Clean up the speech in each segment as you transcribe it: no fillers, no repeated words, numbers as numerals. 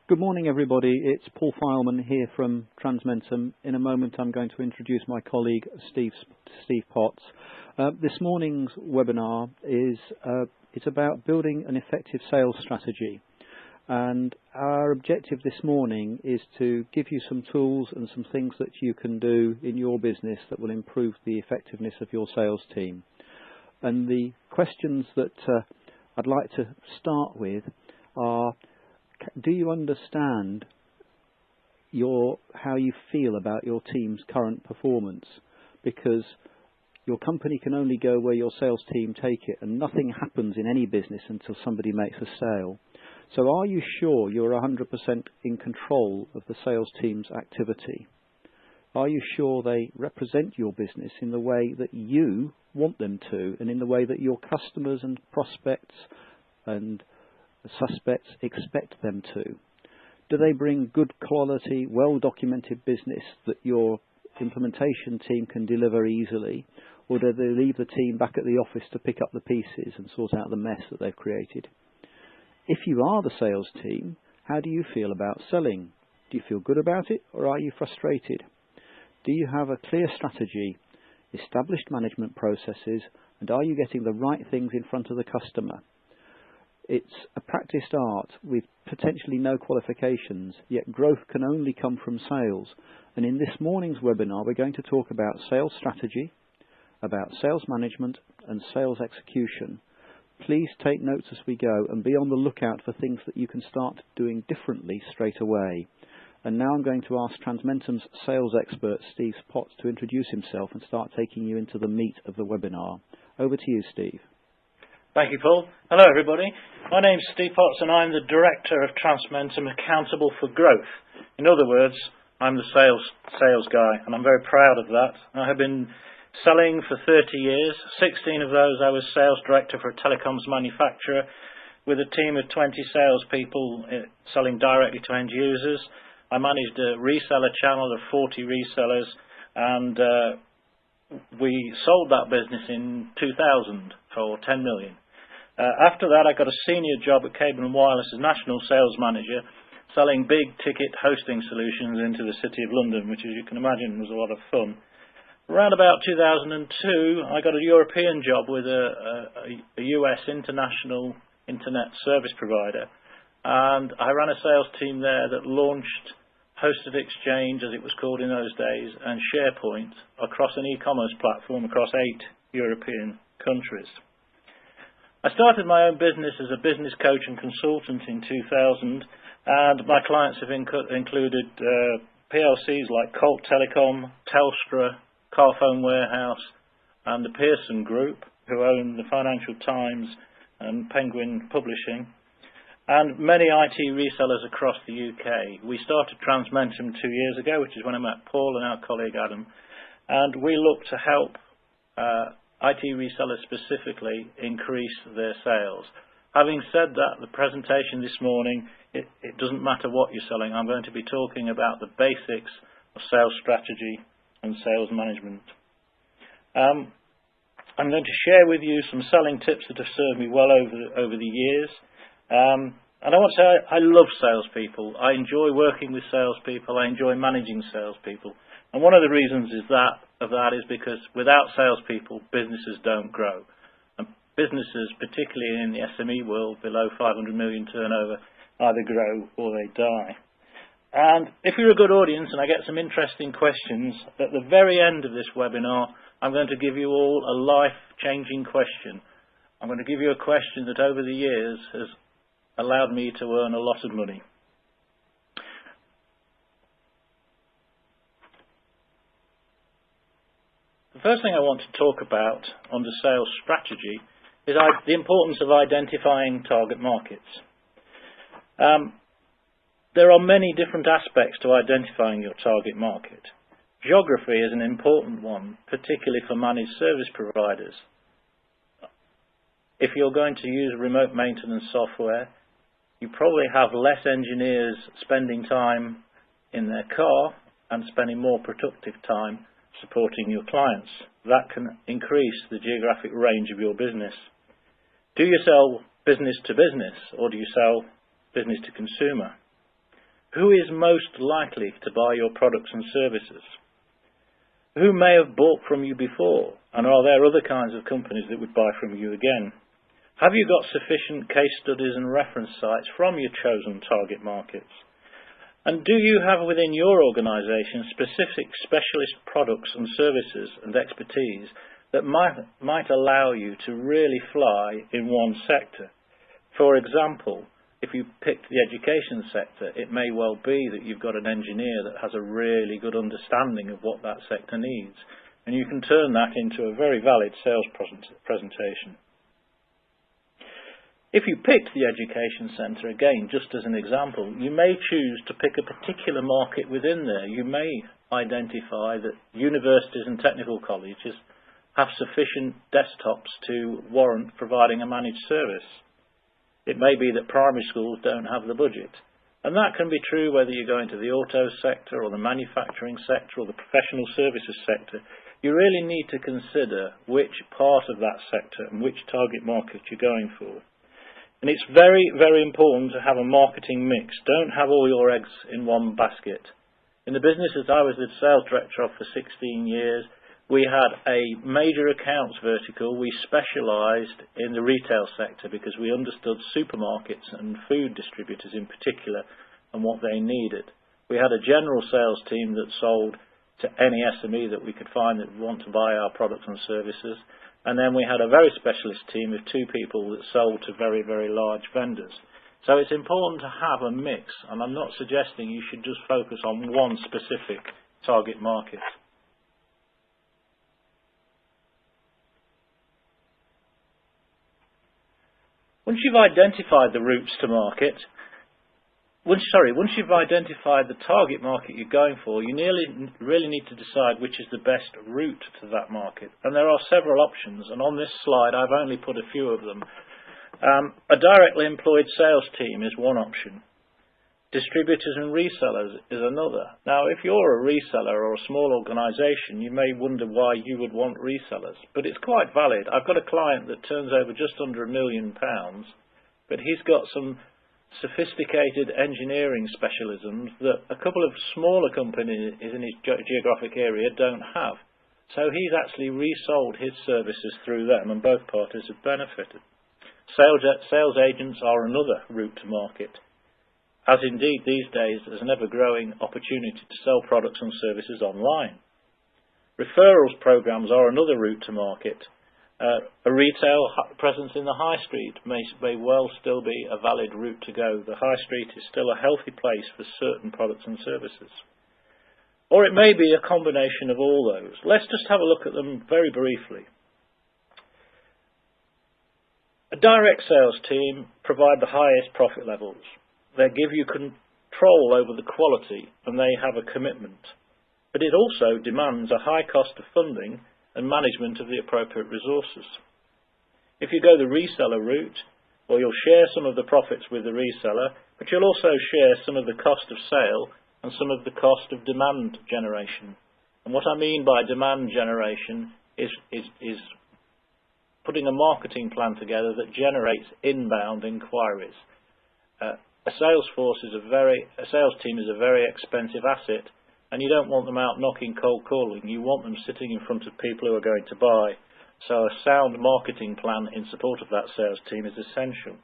Good morning, everybody. It's Paul Fileman here from Transmentum. In a moment, I'm going to introduce my colleague, Steve Potts. This morning's webinar is it's about building an effective sales strategy. And our objective this morning is to give you some tools and some things that you can do in your business that will improve the effectiveness of your sales team. And the questions that I'd like to start with are: do you understand how you feel about your team's current performance? Because your company can only go where your sales team take it, and nothing happens in any business until somebody makes a sale. So are you sure you're 100% in control of the sales team's activity? Are you sure they represent your business in the way that you want them to, and in the way that your customers and prospects and suspects expect them to? Do they bring good quality, well-documented business that your implementation team can deliver easily, or do they leave the team back at the office to pick up the pieces and sort out the mess that they've created? If you are the sales team, how do you feel about selling? Do you feel good about it, or are you frustrated? Do you have a clear strategy, established management processes, and are you getting the right things in front of the customer? It's a practiced art with potentially no qualifications, yet growth can only come from sales. And in this morning's webinar, we're going to talk about sales strategy, about sales management and sales execution. Please take notes as we go and be on the lookout for things that you can start doing differently straight away. And now I'm going to ask Transmentum's sales expert, Steve Potts, to introduce himself and start taking you into the meat of the webinar. Over to you, Steve. Thank you, Paul. Hello, everybody. My name's Steve Potts, and I'm the Director of Transmentum, accountable for growth. In other words, I'm the sales guy, and I'm very proud of that. I have been selling for 30 years. 16 of those I was sales director for a telecoms manufacturer with a team of 20 salespeople selling directly to end users. I managed a reseller channel of 40 resellers, and we sold that business in 2000 for 10 million. After that, I got a senior job at Cable & Wireless as National Sales Manager, selling big-ticket hosting solutions into the City of London, which, as you can imagine, was a lot of fun. Around about 2002, I got a European job with a US international internet service provider, and I ran a sales team there that launched Hosted Exchange, as it was called in those days, and SharePoint across an e-commerce platform across 8 European countries. I started my own business as a business coach and consultant in 2000, and my clients have included PLCs like Colt Telecom, Telstra, Carphone Warehouse, and the Pearson Group, who own the Financial Times and Penguin Publishing, and many IT resellers across the UK. We started Transmentum 2 years ago, which is when I met Paul and our colleague Adam, and we look to help IT resellers specifically increase their sales. Having said that, the presentation this morning, it doesn't matter what you're selling. I'm going to be talking about the basics of sales strategy and sales management. I'm going to share with you some selling tips that have served me well over the years. And I want to say I love salespeople. I enjoy working with salespeople. I enjoy managing salespeople. And one of the reasons is that is because without salespeople, businesses don't grow. And businesses, particularly in the SME world, below 500 million turnover, either grow or they die. And if you're a good audience and I get some interesting questions, at the very end of this webinar, I'm going to give you all a life-changing question. I'm going to give you a question that over the years has allowed me to earn a lot of money. The first thing I want to talk about under sales strategy is the importance of identifying target markets. There are many different aspects to identifying your target market. Geography is an important one, particularly for managed service providers. If you're going to use remote maintenance software, you probably have less engineers spending time in their car and spending more productive time supporting your clients. That can increase the geographic range of your business. Do you sell business to business, or do you sell business to consumer? Who is most likely to buy your products and services? Who may have bought from you before, and are there other kinds of companies that would buy from you again? Have you got sufficient case studies and reference sites from your chosen target markets? And do you have within your organisation specific specialist products and services and expertise that might allow you to really fly in one sector? For example, if you picked the education sector, it may well be that you've got an engineer that has a really good understanding of what that sector needs, and you can turn that into a very valid sales presentation. If you picked the education centre, again, just as an example, you may choose to pick a particular market within there. You may identify that universities and technical colleges have sufficient desktops to warrant providing a managed service. It may be that primary schools don't have the budget. And that can be true whether you're going to the auto sector or the manufacturing sector or the professional services sector. You really need to consider which part of that sector and which target market you're going for. And it's very, very important to have a marketing mix. Don't have all your eggs in one basket. In the business that I was the sales director of for 16 years, we had a major accounts vertical. We specialised in the retail sector because we understood supermarkets and food distributors in particular and what they needed. We had a general sales team that sold to any SME that we could find that would want to buy our products and services. And then we had a very specialist team of 2 people that sold to very, very large vendors. So it's important to have a mix, and I'm not suggesting you should just focus on one specific target market. Once you've identified the routes to market, once you've identified the target market you're going for, you really need to decide which is the best route to that market. And there are several options, and on this slide I've only put a few of them. A directly employed sales team is one option. Distributors and resellers is another. Now, if you're a reseller or a small organisation, you may wonder why you would want resellers, but it's quite valid. I've got a client that turns over just under £1 million, but he's got some sophisticated engineering specialisms that a couple of smaller companies in his geographic area don't have. So he's actually resold his services through them, and both parties have benefited. Sales agents are another route to market, as indeed these days there's an ever-growing opportunity to sell products and services online. Referrals programs are another route to market. A retail presence in the high street may well still be a valid route to go. The high street is still a healthy place for certain products and services. Or it may be a combination of all those. Let's just have a look at them very briefly. A direct sales team provide the highest profit levels. They give you control over the quality and they have a commitment. But it also demands a high cost of funding and management of the appropriate resources. If you go the reseller route, well, you'll share some of the profits with the reseller, but you'll also share some of the cost of sale and some of the cost of demand generation. And what I mean by demand generation is putting a marketing plan together that generates inbound inquiries. A sales team is a very expensive asset, and you don't want them out knocking cold calling. You want them sitting in front of people who are going to buy. So a sound marketing plan in support of that sales team is essential.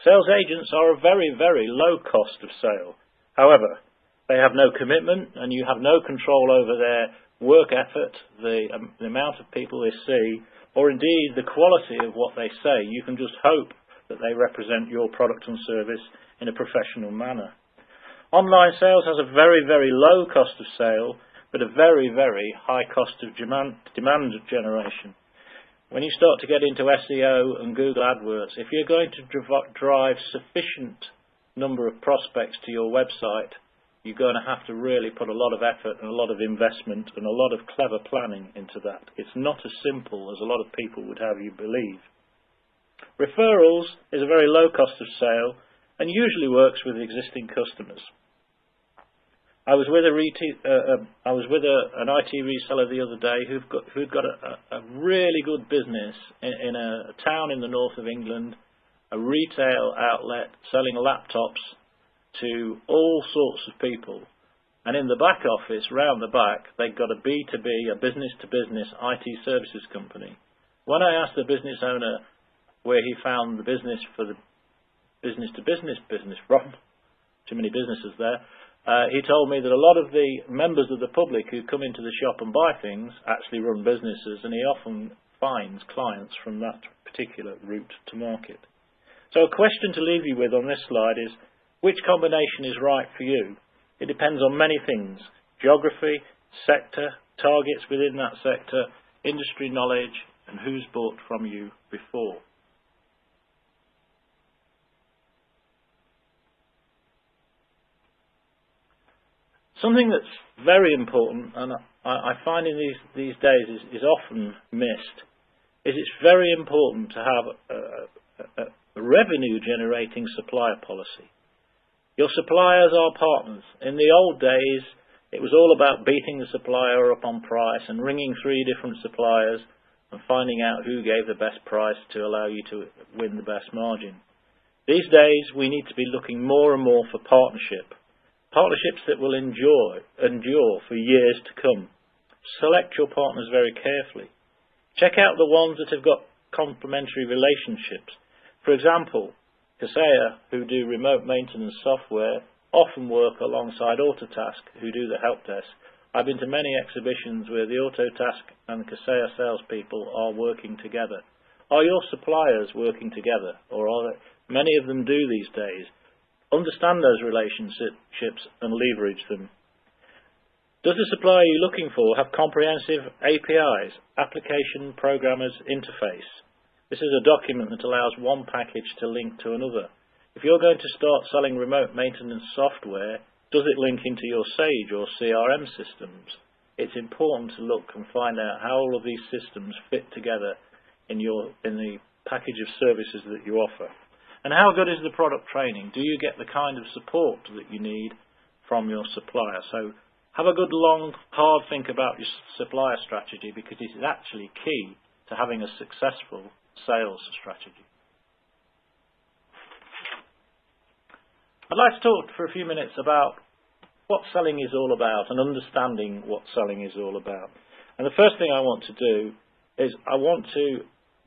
Sales agents are a very, very low cost of sale. However, they have no commitment and you have no control over their work effort, the amount of people they see, or indeed the quality of what they say. You can just hope that they represent your product and service in a professional manner. Online sales has a very, very low cost of sale, but a very, very high cost of demand generation. When you start to get into SEO and Google AdWords, if you're going to drive sufficient number of prospects to your website, you're going to have to really put a lot of effort and a lot of investment and a lot of clever planning into that. It's not as simple as a lot of people would have you believe. Referrals is a very low cost of sale and usually works with existing customers. I was with an IT reseller the other day who'd got a really good business in a town in the north of England, a retail outlet selling laptops to all sorts of people. And in the back office, round the back, they've got a B2B, a business-to-business IT services company. When I asked the business owner where he found the business for the business-to-business business from, too many businesses there, he told me that a lot of the members of the public who come into the shop and buy things actually run businesses, and he often finds clients from that particular route to market. So a question to leave you with on this slide is, which combination is right for you? It depends on many things: geography, sector, targets within that sector, industry knowledge, and who's bought from you before. Something that's very important, and I find in these days is often missed, is it's very important to have a revenue-generating supplier policy. Your suppliers are partners. In the old days, it was all about beating the supplier up on price and ringing 3 different suppliers and finding out who gave the best price to allow you to win the best margin. These days, we need to be looking more and more for partnership. Partnerships that will endure for years to come. Select your partners very carefully. Check out the ones that have got complementary relationships. For example, Kaseya, who do remote maintenance software, often work alongside Autotask, who do the help desk. I've been to many exhibitions where the Autotask and Kaseya salespeople are working together. Are your suppliers working together, or are they? Many of them do these days. Understand those relationships and leverage them. Does the supplier you're looking for have comprehensive APIs, Application Programmers Interface? This is a document that allows one package to link to another. If you're going to start selling remote maintenance software, does it link into your Sage or CRM systems? It's important to look and find out how all of these systems fit together in the package of services that you offer. And how good is the product training? Do you get the kind of support that you need from your supplier? So have a good, long, hard think about your supplier strategy, because it is actually key to having a successful sales strategy. I'd like to talk for a few minutes about what selling is all about and understanding what selling is all about. And the first thing I want to do is I want to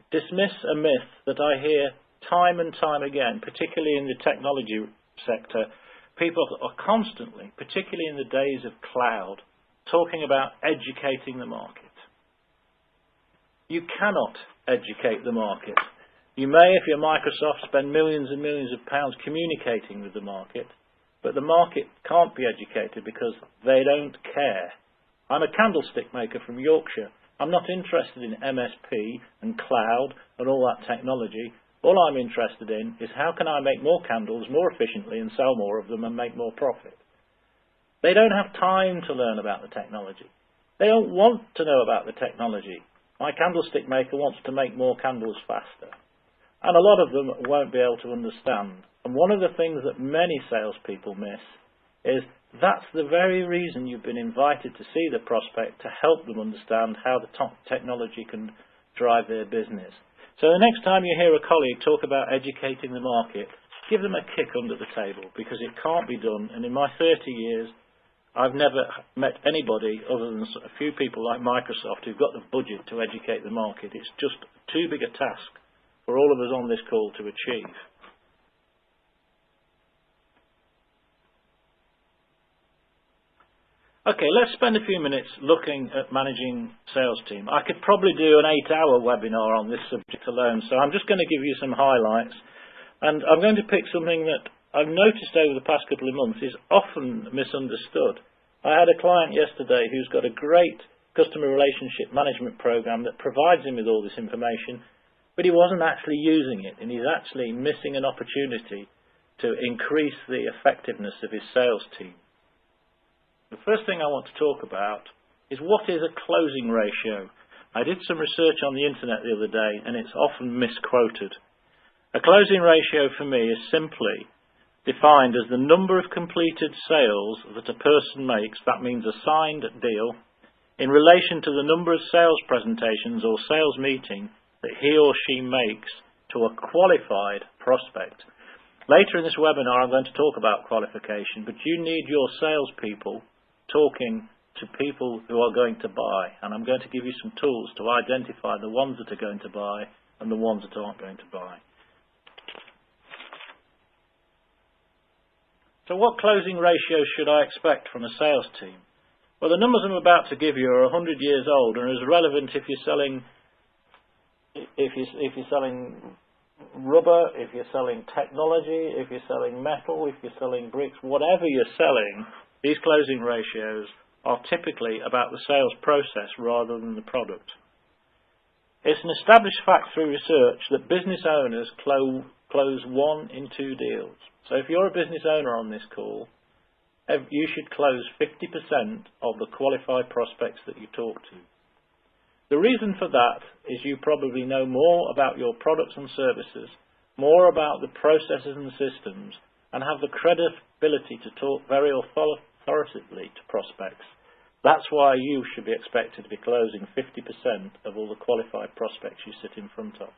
dismiss a myth that I hear time and time again, particularly in the technology sector. People are constantly, particularly in the days of cloud, talking about educating the market. You cannot educate the market. You may, if you're Microsoft, spend millions and millions of pounds communicating with the market, but the market can't be educated because they don't care. I'm a candlestick maker from Yorkshire. I'm not interested in MSP and cloud and all that technology. All I'm interested in is how can I make more candles more efficiently and sell more of them and make more profit. They don't have time to learn about the technology. They don't want to know about the technology. My candlestick maker wants to make more candles faster. And a lot of them won't be able to understand. And one of the things that many salespeople miss is that's the very reason you've been invited to see the prospect, to help them understand how the technology can drive their business. So the next time you hear a colleague talk about educating the market, give them a kick under the table, because it can't be done. And in my 30 years, I've never met anybody other than a few people like Microsoft who've got the budget to educate the market. It's just too big a task for all of us on this call to achieve. Okay, let's spend a few minutes looking at managing sales team. I could probably do an 8-hour webinar on this subject alone, so I'm just going to give you some highlights. And I'm going to pick something that I've noticed over the past couple of months is often misunderstood. I had a client yesterday who's got a great customer relationship management program that provides him with all this information, but he wasn't actually using it, and he's actually missing an opportunity to increase the effectiveness of his sales team. The first thing I want to talk about is what is a closing ratio. I did some research on the internet the other day, and it's often misquoted. A closing ratio for me is simply defined as the number of completed sales that a person makes, that means a signed deal, in relation to the number of sales presentations or sales meeting that he or she makes to a qualified prospect. Later in this webinar, I'm going to talk about qualification, but you need your salespeople talking to people who are going to buy, and I'm going to give you some tools to identify the ones that are going to buy and the ones that aren't going to buy. So what closing ratios should I expect from a sales team? Well, the numbers I'm about to give you are 100 years old and are as relevant if you're selling rubber, if you're selling technology, if you're selling metal, if you're selling bricks, whatever you're selling, these closing ratios are typically about the sales process rather than the product. It's an established fact through research that business owners close 1 in 2 deals. So if you're a business owner on this call, you should close 50% of the qualified prospects that you talk to. The reason for that is you probably know more about your products and services, more about the processes and systems, and have the credibility to talk very authoritatively to prospects. That's why you should be expected to be closing 50% of all the qualified prospects you sit in front of.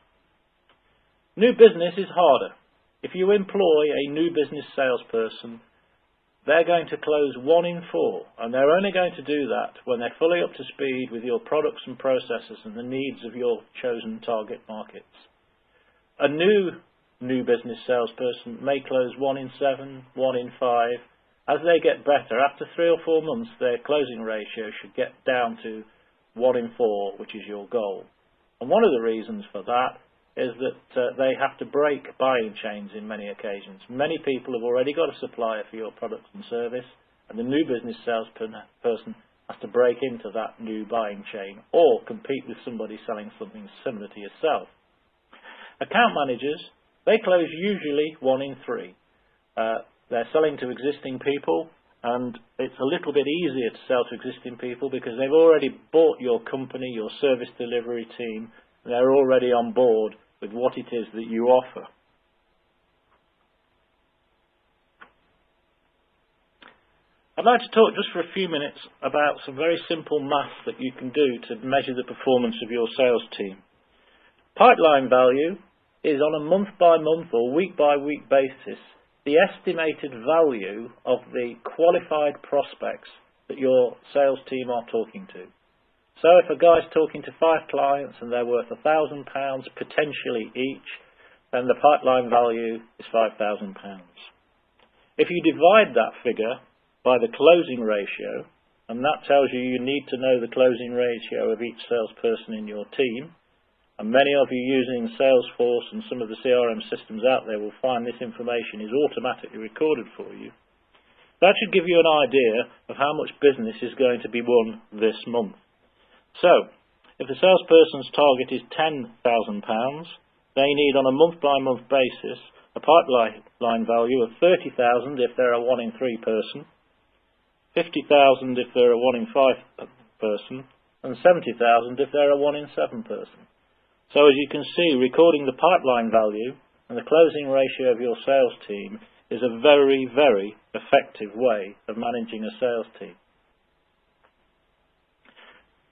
New business is harder. If you employ a new business salesperson, they're going to close 1 in 4, and they're only going to do that when they're fully up to speed with your products and processes and the needs of your chosen target markets. A new business salesperson may close 1 in 7, 1 in 5. As they get better, after 3 or 4 months, their closing ratio should get down to 1 in 4, which is your goal. And one of the reasons for that is that they have to break buying chains in many occasions. Many people have already got a supplier for your product and service, and the new business salesperson has to break into that new buying chain or compete with somebody selling something similar to yourself. Account managers, they close usually 1 in 3. They're selling to existing people, and it's a little bit easier to sell to existing people because they've already bought your company, your service delivery team, and they're already on board with what it is that you offer. I'd like to talk just for a few minutes about some very simple maths that you can do to measure the performance of your sales team. Pipeline value is on a month-by-month or week-by-week basis the estimated value of the qualified prospects that your sales team are talking to. So if a guy's talking to 5 clients and they're worth £1,000 potentially each, then the pipeline value is £5,000. If you divide that figure by the closing ratio, and that tells you you need to know the closing ratio of each salesperson in your team, and many of you using Salesforce and some of the CRM systems out there will find this information is automatically recorded for you. That should give you an idea of how much business is going to be won this month. So, if the salesperson's target is £10,000, they need on a month-by-month basis a pipeline value of 30,000 if they're a 1 in 3 person, 50,000 if they're a 1 in 5 person, and 70,000 if they're a 1 in 7 person. So as you can see, recording the pipeline value and the closing ratio of your sales team is a very, very effective way of managing a sales team.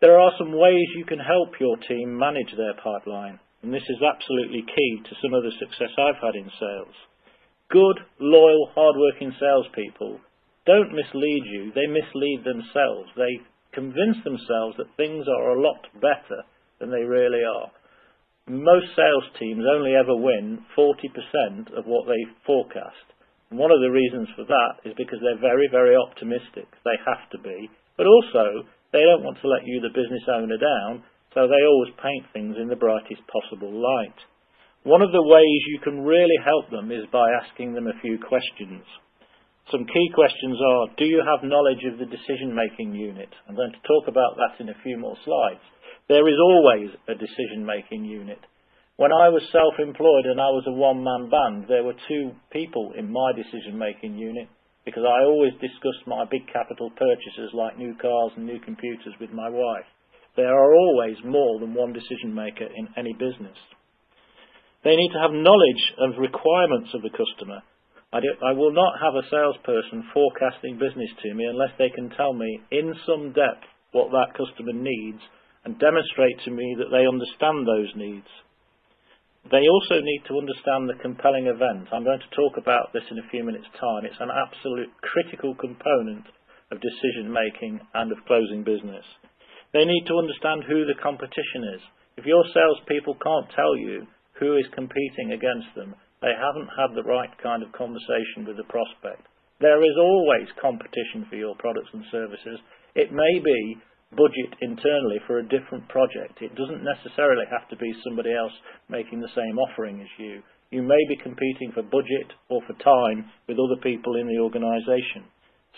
There are some ways you can help your team manage their pipeline, and this is absolutely key to some of the success I've had in sales. Good, loyal, hard-working salespeople don't mislead you, they mislead themselves. They convince themselves that things are a lot better than they really are. Most sales teams only ever win 40% of what they forecast. And one of the reasons for that is because they're very, very optimistic. They have to be. But also, they don't want to let you, the business owner, down, so they always paint things in the brightest possible light. One of the ways you can really help them is by asking them a few questions. Some key questions are, do you have knowledge of the decision-making unit? I'm going to talk about that in a few more slides. There is always a decision-making unit. When I was self-employed and I was a one-man band, there were 2 people in my decision-making unit, because I always discussed my big capital purchases like new cars and new computers with my wife. There are always more than one decision maker in any business. They need to have knowledge of requirements of the customer. I will not have a salesperson forecasting business to me unless they can tell me in some depth what that customer needs and demonstrate to me that they understand those needs. They also need to understand the compelling event. I'm going to talk about this in a few minutes' time. It's an absolute critical component of decision making and of closing business. They need to understand who the competition is. If your salespeople can't tell you who is competing against them, they haven't had the right kind of conversation with the prospect. There is always competition for your products and services. It may be budget internally for a different project. It doesn't necessarily have to be somebody else making the same offering as you. You may be competing for budget or for time with other people in the organisation.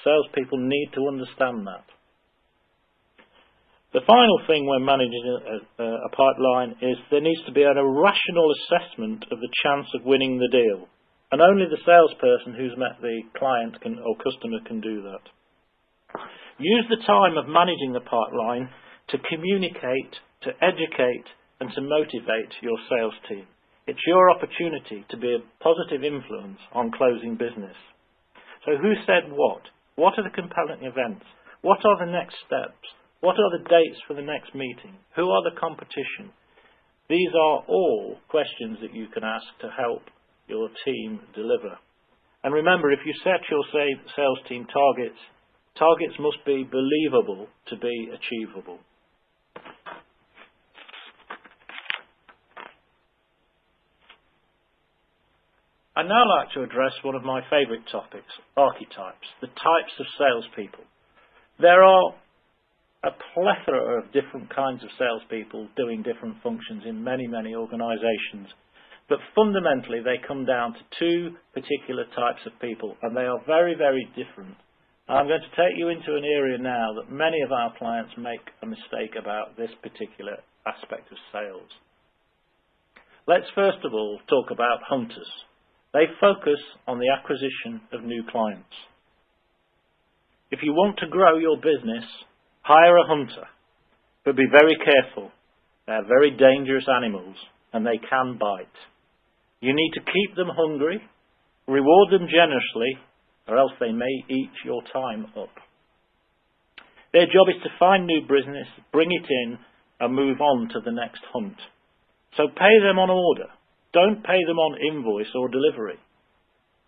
Salespeople need to understand that. The final thing when managing a pipeline is there needs to be a rational assessment of the chance of winning the deal. And only the salesperson who's met the client or customer can do that. Use the time of managing the pipeline to communicate, to educate and to motivate your sales team. It's your opportunity to be a positive influence on closing business. So who said what? What are the compelling events? What are the next steps? What are the dates for the next meeting? Who are the competition? These are all questions that you can ask to help your team deliver. And remember, if you set your sales team targets, targets must be believable to be achievable. I'd now like to address one of my favourite topics, archetypes, the types of salespeople. There are a plethora of different kinds of salespeople doing different functions in many, many organisations. But fundamentally, they come down to two particular types of people, and they are very, very different. I'm going to take you into an area now that many of our clients make a mistake about this particular aspect of sales. Let's first of all talk about hunters. They focus on the acquisition of new clients. If you want to grow your business, hire a hunter, but be very careful. They're very dangerous animals and they can bite. You need to keep them hungry, reward them generously, or else they may eat your time up. Their job is to find new business, bring it in, and move on to the next hunt. So pay them on order. Don't pay them on invoice or delivery.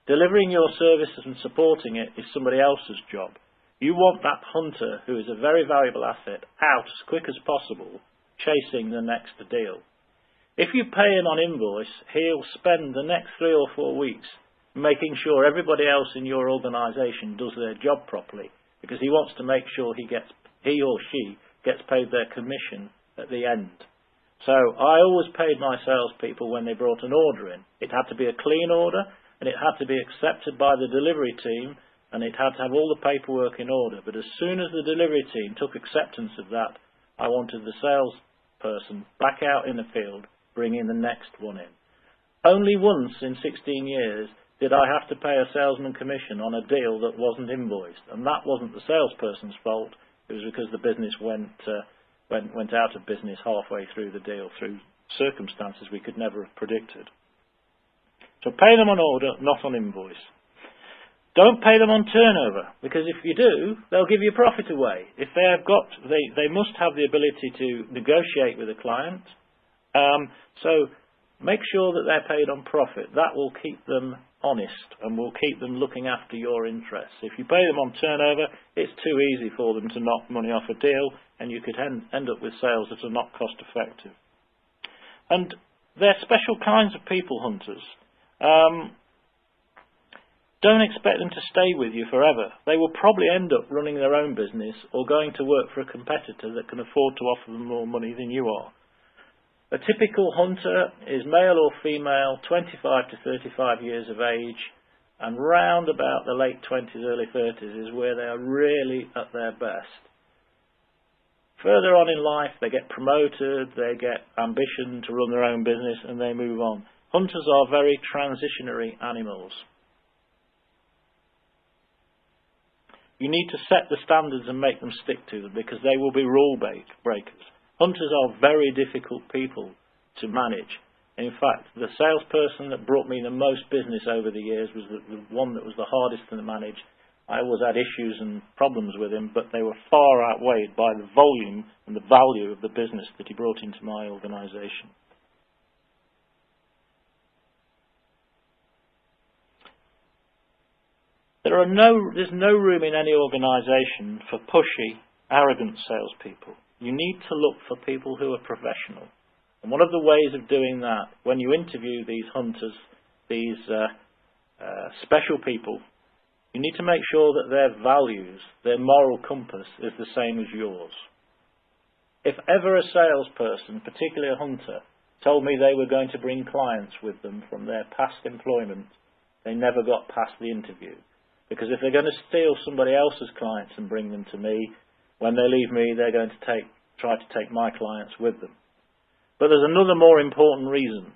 Delivering your services and supporting it is somebody else's job. You want that hunter, who is a very valuable asset, out as quick as possible, chasing the next deal. If you pay him on invoice, he'll spend the next 3 or 4 weeks making sure everybody else in your organisation does their job properly, because he wants to make sure he or she gets paid their commission at the end. So I always paid my salespeople when they brought an order in. It had to be a clean order, and it had to be accepted by the delivery team, and it had to have all the paperwork in order. But as soon as the delivery team took acceptance of that, I wanted the salesperson back out in the field, bringing the next one in. Only once in 16 years did I have to pay a salesman commission on a deal that wasn't invoiced, and that wasn't the salesperson's fault. It was because the business went out of business halfway through the deal through circumstances we could never have predicted. So pay them on order, not on invoice. Don't pay them on turnover, because if you do, they'll give your profit away. If they must have the ability to negotiate with a client. So make sure that they're paid on profit. That will keep them honest and will keep them looking after your interests. If you pay them on turnover, it's too easy for them to knock money off a deal, and you could end up with sales that are not cost effective. And they're special kinds of people hunters. Don't expect them to stay with you forever. They will probably end up running their own business or going to work for a competitor that can afford to offer them more money than you are. A typical hunter is male or female, 25 to 35 years of age, and round about the late 20s, early 30s is where they are really at their best. Further on in life, they get promoted, they get ambition to run their own business, and they move on. Hunters are very transitionary animals. You need to set the standards and make them stick to them, because they will be rule breakers. Hunters are very difficult people to manage. In fact, the salesperson that brought me the most business over the years was the one that was the hardest to manage. I always had issues and problems with him, but they were far outweighed by the volume and the value of the business that he brought into my organisation. There's no room in any organisation for pushy, arrogant salespeople. You need to look for people who are professional. And one of the ways of doing that, when you interview these hunters, these special people, you need to make sure that their values, their moral compass is the same as yours. If ever a salesperson, particularly a hunter, told me they were going to bring clients with them from their past employment, they never got past the interview. Because if they're going to steal somebody else's clients and bring them to me, when they leave me, they're going to try to take my clients with them. But there's another more important reason.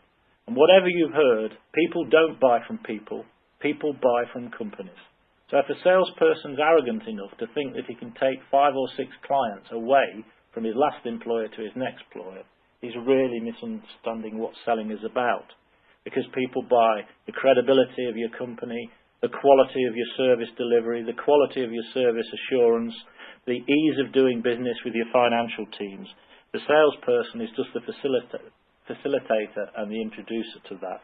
And whatever you've heard, people don't buy from people. People buy from companies. So if a salesperson's arrogant enough to think that he can take 5 or 6 clients away from his last employer to his next employer, he's really misunderstanding what selling is about. Because people buy the credibility of your company, the quality of your service delivery, the quality of your service assurance, the ease of doing business with your financial teams. The salesperson is just the facilitator and the introducer to that.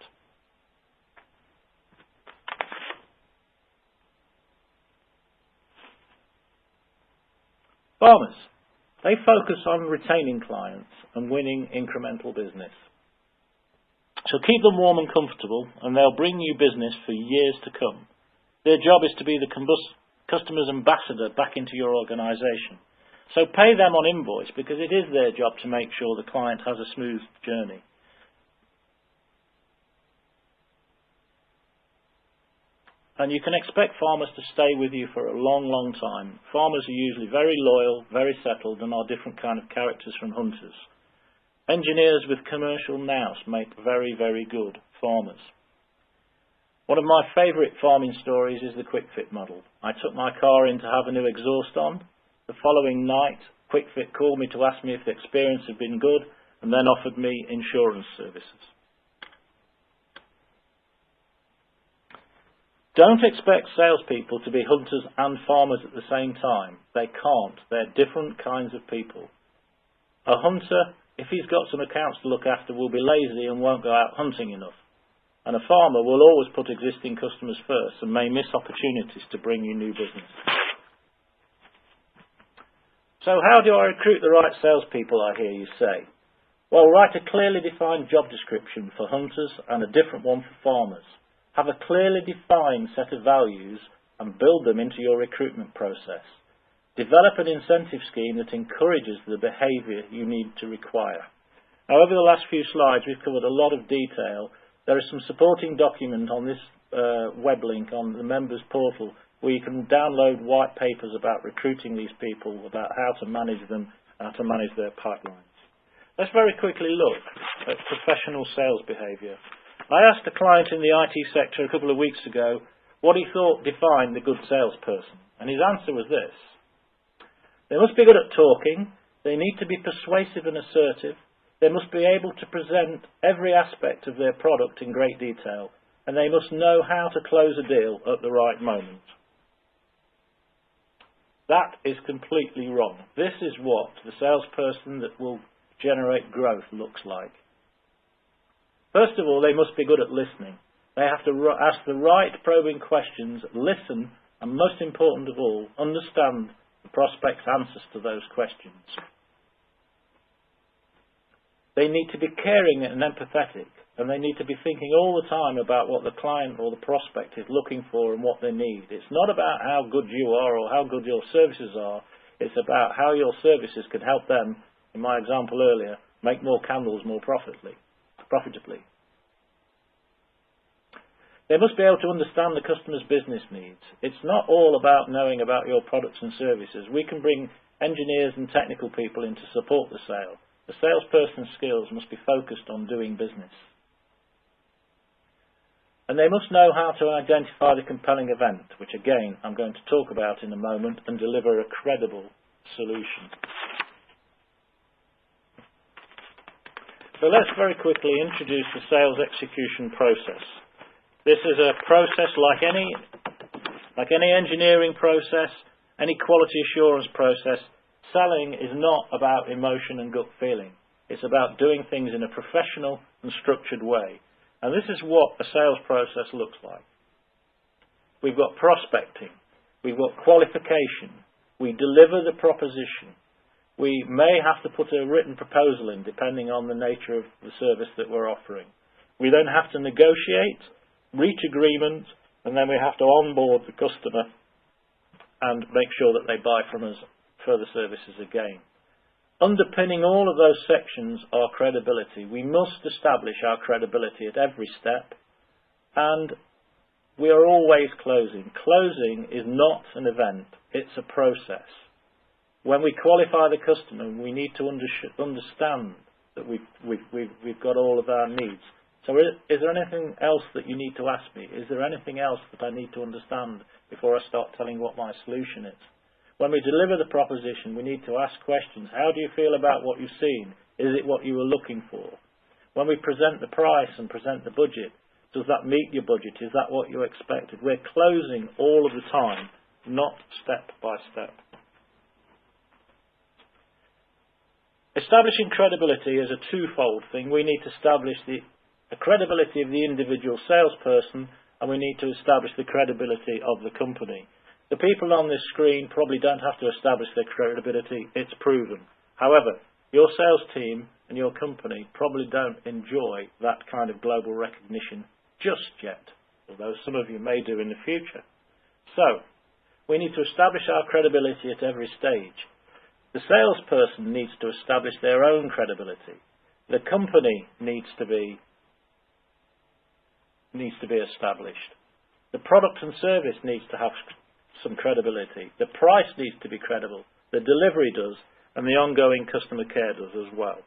Farmers, they focus on retaining clients and winning incremental business. So keep them warm and comfortable, and they'll bring you business for years to come. Their job is to be the customer's ambassador back into your organisation. So pay them on invoice, because it is their job to make sure the client has a smooth journey. And you can expect farmers to stay with you for a long, long time. Farmers are usually very loyal, very settled, and are different kind of characters from hunters. Engineers with commercial nous make very, very good farmers. One of my favourite farming stories is the Quick Fit model. I took my car in to have a new exhaust on. The following night, Quick Fit called me to ask me if the experience had been good, and then offered me insurance services. Don't expect salespeople to be hunters and farmers at the same time. They can't. They're different kinds of people. A hunter, if he's got some accounts to look after, will be lazy and won't go out hunting enough. And a farmer will always put existing customers first and may miss opportunities to bring you new business. So how do I recruit the right salespeople, I hear you say? Well, write a clearly defined job description for hunters and a different one for farmers. Have a clearly defined set of values and build them into your recruitment process. Develop an incentive scheme that encourages the behaviour you need to require. Now, over the last few slides, we've covered a lot of detail. There is some supporting document on this web link on the members portal where you can download white papers about recruiting these people, about how to manage them, how to manage their pipelines. Let's very quickly look at professional sales behaviour. I asked a client in the IT sector a couple of weeks ago what he thought defined the good salesperson, and his answer was this. They must be good at talking, they need to be persuasive and assertive, they must be able to present every aspect of their product in great detail, and they must know how to close a deal at the right moment. That is completely wrong. This is what the salesperson that will generate growth looks like. First of all, they must be good at listening. They have to ask the right probing questions, listen, and most important of all, understand the prospect's answers to those questions. They need to be caring and empathetic, and they need to be thinking all the time about what the client or the prospect is looking for and what they need. It's not about how good you are or how good your services are. It's about how your services can help them, in my example earlier, make more candles more profitably. They must be able to understand the customer's business needs. It's not all about knowing about your products and services. We can bring engineers and technical people in to support the sale. The salesperson's skills must be focused on doing business. And they must know how to identify the compelling event, which again I'm going to talk about in a moment, and deliver a credible solution. So let's very quickly introduce the sales execution process. This is a process like any engineering process, any quality assurance process. Selling is not about emotion and gut feeling. It's about doing things in a professional and structured way. And this is what a sales process looks like. we've got prospecting, we've got qualification, we deliver the proposition. We may have to put a written proposal in depending on the nature of the service that we're offering. We then have to negotiate, reach agreement, and then we have to onboard the customer and make sure that they buy from us further services again. Underpinning all of those sections are credibility. We must establish our credibility at every step, and we are always closing. Closing is not an event, it's a process. When we qualify the customer, we need to understand that we've got all of our needs. So is there anything else that you need to ask me? Is there anything else that I need to understand before I start telling what my solution is? When we deliver the proposition, we need to ask questions. How do you feel about what you've seen? Is it what you were looking for? When we present the price and present the budget, does that meet your budget? Is that what you expected? We're closing all of the time, not step by step. Establishing credibility is a twofold thing. We need to establish the credibility of the individual salesperson, and we need to establish the credibility of the company. The people on this screen probably don't have to establish their credibility, it's proven. However, your sales team and your company probably don't enjoy that kind of global recognition just yet, although some of you may do in the future. So, we need to establish our credibility at every stage. The salesperson needs to establish their own credibility. The company needs to be established. The product and service needs to have some credibility. The price needs to be credible. The delivery does, and the ongoing customer care does as well.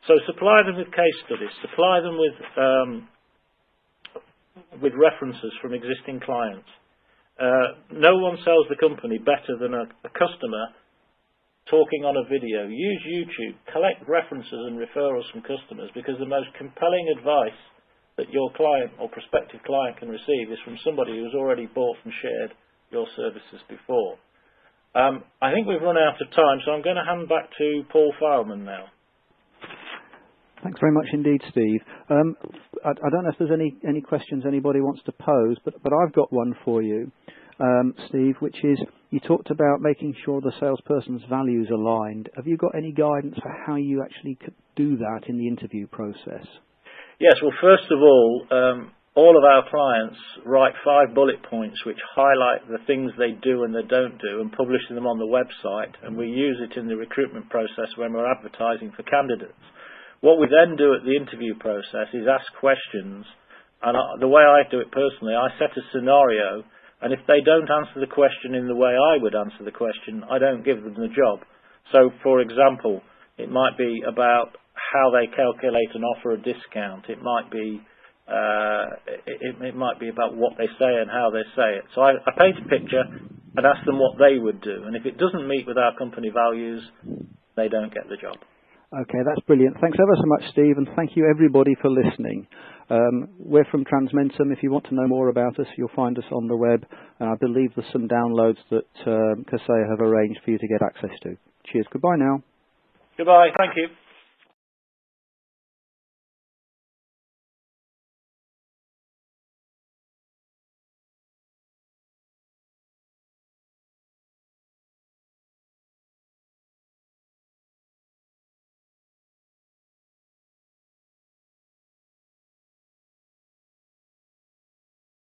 So supply them with case studies. Supply them with references from existing clients. No one sells the company better than a customer talking on a video. Use YouTube. Collect references and referrals from customers, because the most compelling advice that your client or prospective client can receive is from somebody who's already bought and shared your services before. I think we've run out of time, so I'm going to hand back to Paul Fileman now. Thanks very much indeed, Steve. I don't know if there's any questions anybody wants to pose, but I've got one for you, Steve, which is, you talked about making sure the salesperson's values aligned. Have you got any guidance for how you actually could do that in the interview process? Yes, well, first of all of our clients write 5 bullet points which highlight the things they do and they don't do, and publish them on the website, and we use it in the recruitment process when we're advertising for candidates. What we then do at the interview process is ask questions, and the way I do it personally, I set a scenario, and if they don't answer the question in the way I would answer the question, I don't give them the job. So, for example, it might be about how they calculate and offer a discount. It might be it might be about what they say and how they say it. So I paint a picture and ask them what they would do, and if it doesn't meet with our company values, they don't get the job. Okay, that's brilliant. Thanks ever so much, Steve, and thank you everybody for listening. We're from Transmentum. If you want to know more about us, you'll find us on the web, and I believe there's some downloads that Kaseya have arranged for you to get access to. Cheers. Goodbye now. Goodbye. Thank you.